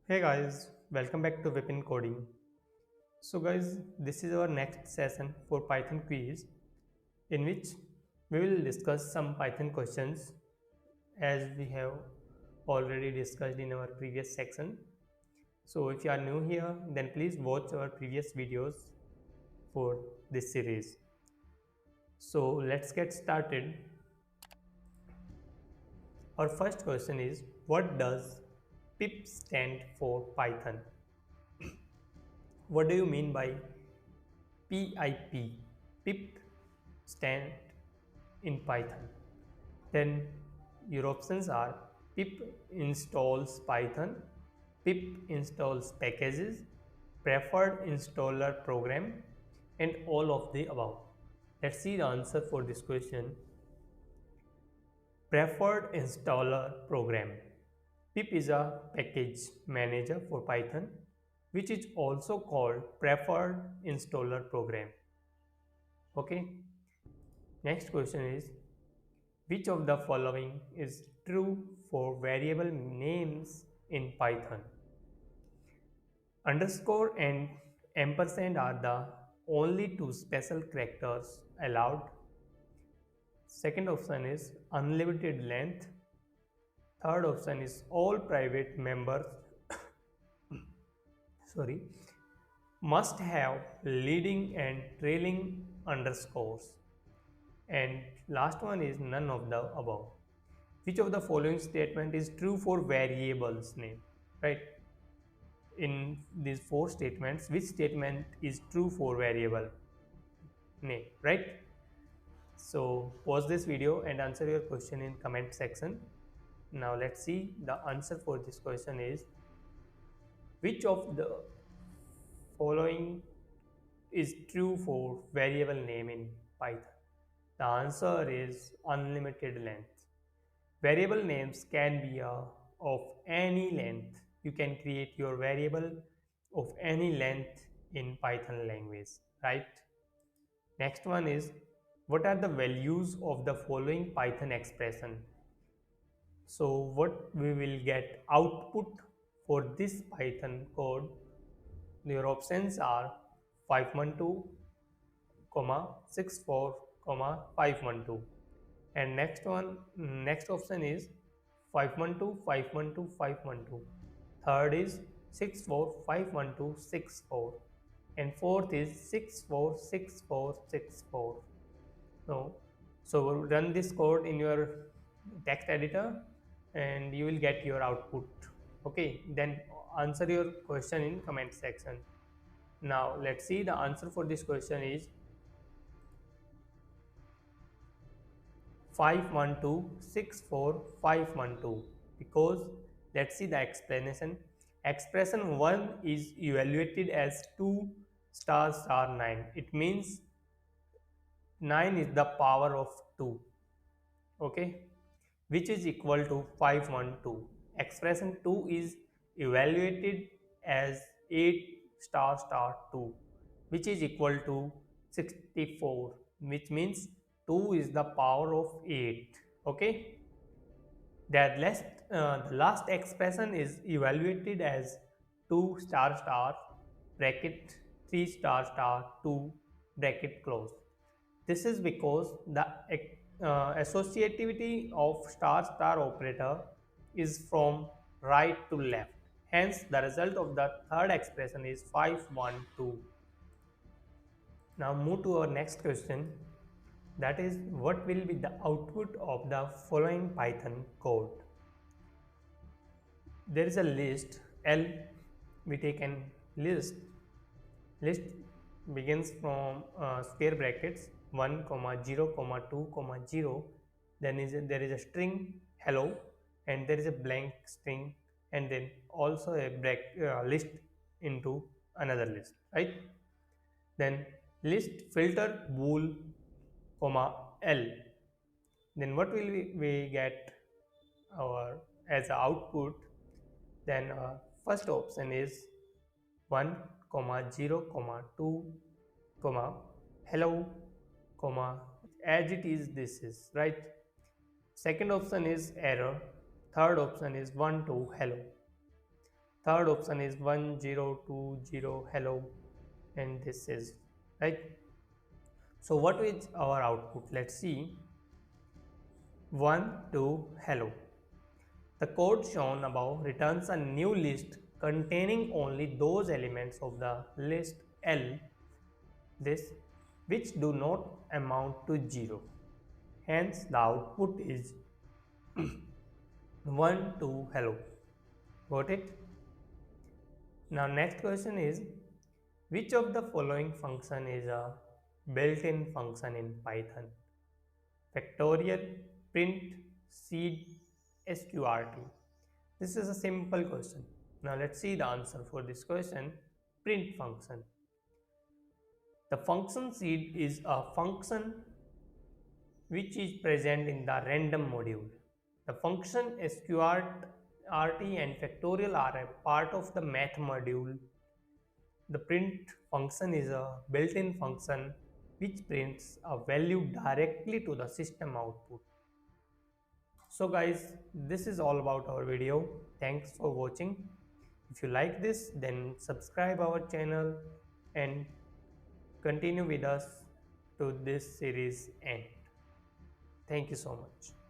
Hey guys, welcome back to Webin Coding. So guys, this is our next session for Python quiz in which we will discuss some Python questions as we have already discussed in our previous section. So if you are new here, then please watch our previous videos for this series. So let's get started. Our first question is, what does pip stand for Python? What do you mean by PIP? Pip stand in Python. Then your options are pip installs Python, pip installs packages, preferred installer program, and all of the above. Let's see the answer for this question. Preferred installer program. Pip is a package manager for Python, which is also called preferred installer program. Okay. Next question is, which of the following is true for variable names in Python? Underscore and ampersand are the only two special characters allowed. Second option is unlimited length. Third option is all private members sorry must have leading and trailing underscores. And last one is none of the above. Which of the following statement is true for variables name? Right? In these four statements, which statement is true for variable name? Right? So pause this video and answer your question in comment section. Now let's see the answer for this question is, which of the following is true for variable name in Python? The answer is unlimited length. Variable names can be of any length. You can create your variable of any length in Python language, right? Next one is, what are the values of the following Python expression? So what we will get output for this Python code, your options are 512, 64, 512. And next option is 512, 512, 512. Third is 64, 512, 64. And fourth is 64, 64, 64. No. So run this code in your text editor and you will get your output. Okay, then answer your question in comment section. Now let's see the answer for this question is 512, 64, 512, because let's see the explanation. Expression 1 is evaluated as 2 star star 9. It means 9 is the power of 2, okay, which is equal to 512. Expression 2 is evaluated as 8 star star 2, which is equal to 64, which means 2 is the power of 8. Okay, the last expression is evaluated as 2 star star bracket 3 star star 2 bracket close. This is because the associativity of star star operator is from right to left. Hence, the result of the third expression is 512. Now move to our next question, that is, what will be the output of the following Python code? There is a list L. We take an list begins from square brackets 1 comma 0 comma 2 comma 0. Then there is a string hello, and there is a blank string, and then also a list into another list, right? Then list filter bool comma L. Then what will we get our as a output? Then first option is 1 comma 0 comma 2 comma hello comma as it is, this is right. Second option is error. Third option is 1 to hello. Third option is 1020 hello, and this is right. So what is our output? Let's see. 1 2 hello. The code shown above returns a new list containing only those elements of the list L this which do not amount to 0. Hence the output is 1 2 hello. Got it? Now next question is, which of the following function is a built-in function in Python? Factorial, print, seed, sqrt. This is a simple question. Now let's see the answer for this question. Print function. The function seed is a function which is present in the random module. The function sqrt and factorial are a part of the math module. The print function is a built-in function which prints a value directly to the system output. So guys, this is all about our video. Thanks for watching. If you like this, then subscribe our channel and continue with us to this series end. Thank you so much.